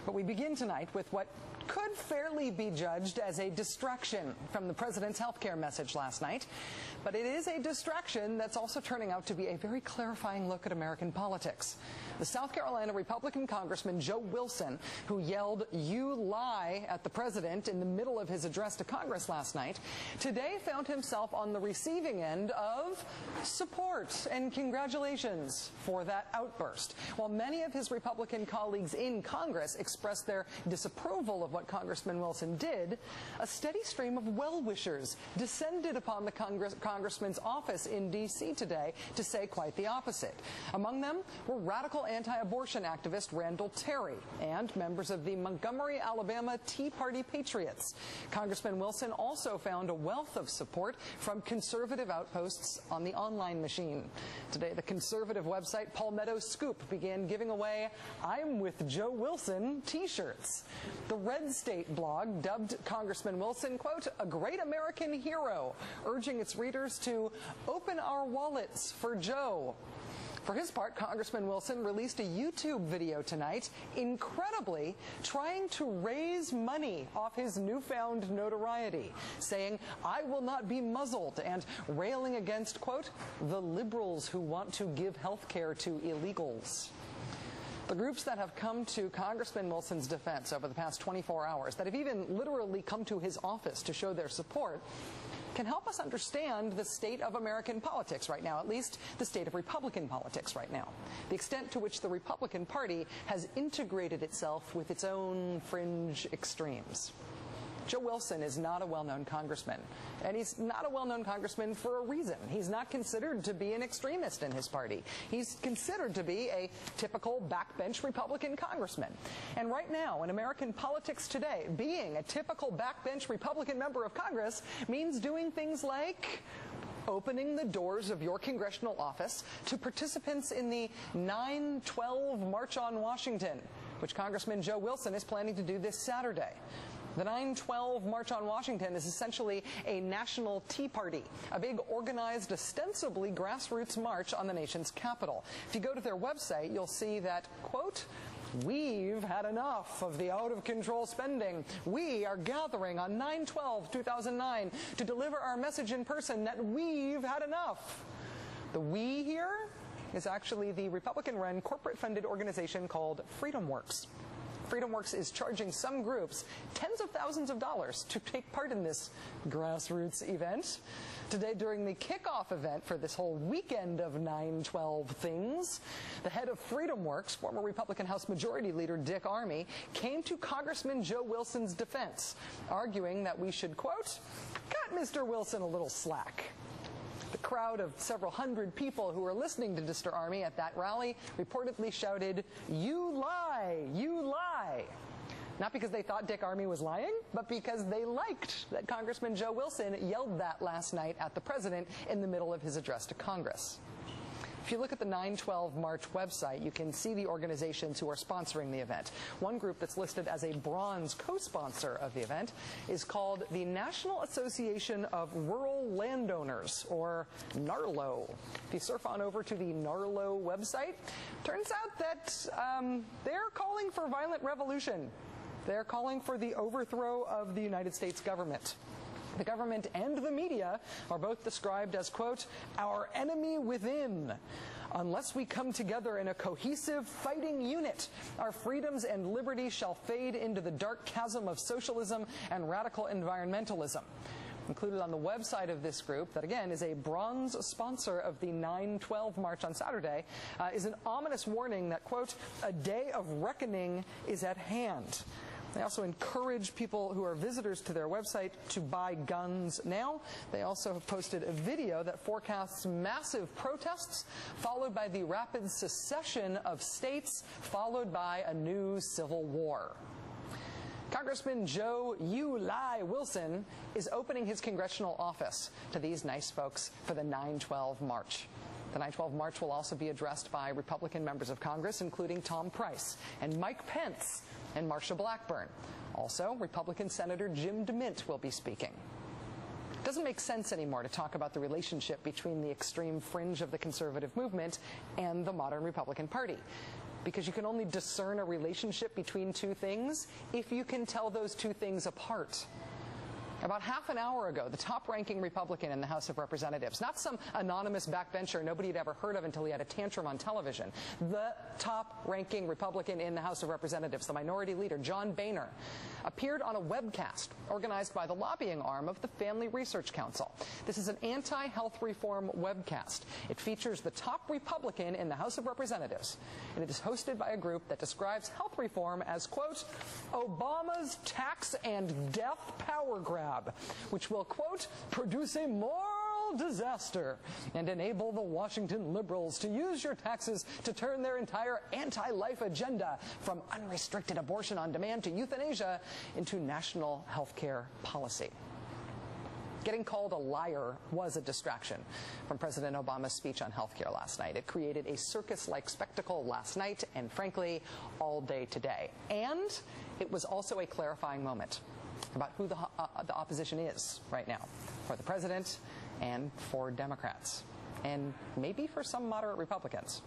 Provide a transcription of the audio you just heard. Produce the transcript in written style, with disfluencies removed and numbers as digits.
But we begin tonight with what could fairly be judged as a distraction from the president's health care message last night. But it is a distraction that's also turning out to be a very clarifying look at American politics. The South Carolina Republican Congressman Joe Wilson, who yelled, "You lie," at the president in the middle of his address to Congress last night, today found himself on the receiving end of support and congratulations for that outburst. While many of his Republican colleagues in Congress expressed their disapproval of what Congressman Wilson did, a steady stream of well-wishers descended upon the congressman's office in D.C. today to say quite the opposite. Among them were radical anti-abortion activist Randall Terry and members of the Montgomery, Alabama Tea Party Patriots. Congressman Wilson also found a wealth of support from conservative outposts on the online machine. Today, the conservative website Maddow Scoop began giving away "I'm with Joe Wilson" t-shirts. The Red State blog dubbed Congressman Wilson, quote, "a great American hero," urging its readers to open our wallets for Joe. For his part, Congressman Wilson released a YouTube video tonight, incredibly trying to raise money off his newfound notoriety, saying, "I will not be muzzled," and railing against, quote, "the liberals who want to give health care to illegals." The groups that have come to Congressman Wilson's defense over the past 24 hours, that have even literally come to his office to show their support, can help us understand the state of American politics right now, at least the state of Republican politics right now, the extent to which the Republican Party has integrated itself with its own fringe extremes. Joe Wilson is not a well-known congressman, and he's not a well-known congressman for a reason. He's not considered to be an extremist in his party. He's considered to be a typical backbench Republican congressman. And right now, in American politics today, being a typical backbench Republican member of Congress means doing things like opening the doors of your congressional office to participants in the 9/12 March on Washington, which Congressman Joe Wilson is planning to do this Saturday. The 9/12 March on Washington is essentially a national tea party, a big organized, ostensibly grassroots march on the nation's capital. If you go to their website, you'll see that, quote, "We've had enough of the out-of-control spending. We are gathering on 9/12/2009 to deliver our message in person that we've had enough." The "we" here is actually the Republican-run corporate-funded organization called FreedomWorks. FreedomWorks is charging some groups tens of thousands of dollars to take part in this grassroots event. Today, during the kickoff event for this whole weekend of 9/12 things, the head of FreedomWorks, former Republican House Majority Leader Dick Armey, came to Congressman Joe Wilson's defense, arguing that we should, quote, "cut Mr. Wilson a little slack." The crowd of several hundred people who were listening to Mr. Armey at that rally reportedly shouted, "You lie! You lie!" Not because they thought Dick Armey was lying, but because they liked that Congressman Joe Wilson yelled that last night at the president in the middle of his address to Congress. If you look at the 9/12 March website, you can see the organizations who are sponsoring the event. One group that's listed as a bronze co-sponsor of the event is called the National Association of Rural Landowners, or NARLO. If you surf on over to the NARLO website, turns out that they're calling for violent revolution. They're calling for the overthrow of the United States government. The government and the media are both described as, quote, "our enemy within. Unless we come together in a cohesive fighting unit, our freedoms and liberties shall fade into the dark chasm of socialism and radical environmentalism." Included on the website of this group, that again is a bronze sponsor of the 9/12 March on Saturday, is an ominous warning that, quote, "a day of reckoning is at hand." They also encourage people who are visitors to their website to buy guns now. They also have posted a video that forecasts massive protests, followed by the rapid secession of states, followed by a new civil war. Congressman Joe "You Lie" Wilson is opening his congressional office to these nice folks for the 9/12 March. The 9/12 March will also be addressed by Republican members of Congress, including Tom Price and Mike Pence and Marsha Blackburn. Also, Republican Senator Jim DeMint will be speaking. It doesn't make sense anymore to talk about the relationship between the extreme fringe of the conservative movement and the modern Republican Party. because you can only discern a relationship between two things if you can tell those two things apart. About half an hour ago, the top-ranking Republican in the House of Representatives, not some anonymous backbencher nobody had ever heard of until he had a tantrum on television, the top-ranking Republican in the House of Representatives, the minority leader, John Boehner, appeared on a webcast organized by the lobbying arm of the Family Research Council. This is an anti-health reform webcast. It features the top Republican in the House of Representatives, and it is hosted by a group that describes health reform as, quote, Obama's tax and death power grab, which will, quote, produce a moral disaster and enable the Washington liberals to use your taxes to turn their entire anti-life agenda from unrestricted abortion on demand to euthanasia into national health care policy. Getting called a liar was a distraction from President Obama's speech on health care last night. It created a circus-like spectacle last night and, frankly, all day today. And it was also a clarifying moment about who the opposition is right now for the president and for Democrats, and maybe for some moderate Republicans.